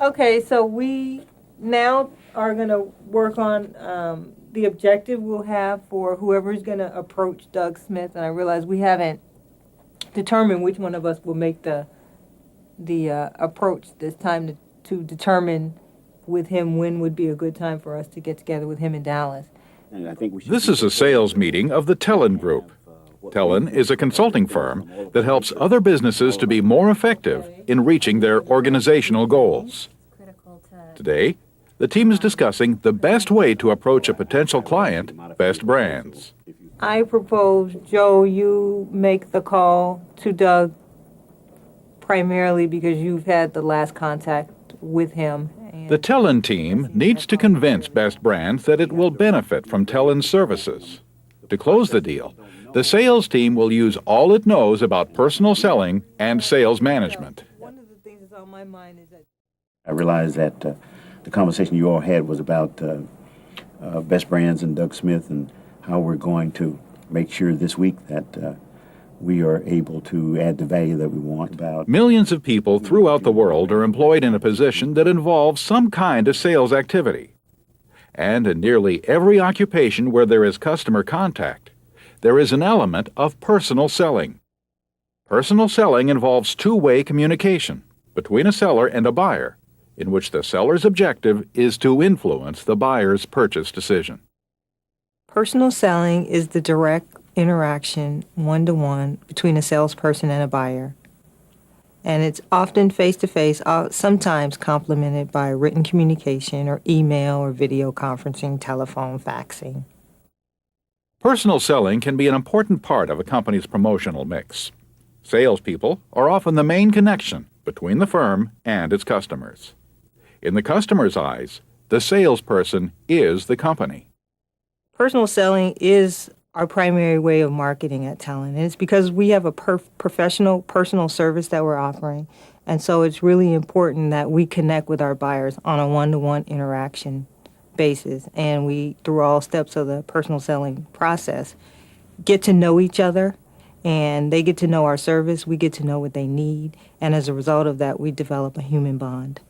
Okay, so we now are going to work on the objective we'll have for whoever's going to approach Doug Smith. And I realize we haven't determined which one of us will make the approach this time to determine with him when would be a good time for us to get together with him in Dallas. And I think we should This is a sales meeting of the Tellon Group. Tellon is a consulting firm that helps other businesses to be more effective in reaching their organizational goals. Today, the team is discussing the best way to approach a potential client, Best Brands. I propose, Joe, you make the call to Doug primarily because you've had the last contact with him. The Tellon team needs to convince Best Brands that it will benefit from Tellon's services. To close the deal, the sales team will use all it knows about personal selling and sales management. One of the things that's on my mind is that I realized that the conversation you all had was about Best Brands and Doug Smith and how we're going to make sure this week that we are able to add the value that we want. About Millions of people throughout the world are employed in a position that involves some kind of sales activity. And in nearly every occupation where there is customer contact, there is an element of personal selling. Personal selling involves two-way communication between a seller and a buyer, in which the seller's objective is to influence the buyer's purchase decision. personal selling is the direct interaction, one-to-one, between a salesperson and a buyer. And it's often face-to-face, sometimes complemented by written communication or email or video conferencing, telephone, faxing. Personal selling can be an important part of a company's promotional mix. Salespeople are often the main connection between the firm and its customers. In the customer's eyes, the salesperson is the company. Personal selling is our primary way of marketing at Tellon, and it's because we have a professional personal service that we're offering, and so it's really important that we connect with our buyers on a one-to-one interaction basis, and we, through all steps of the personal selling process, get to know each other, and they get to know our service, we get to know what they need, and as a result of that, we develop a human bond.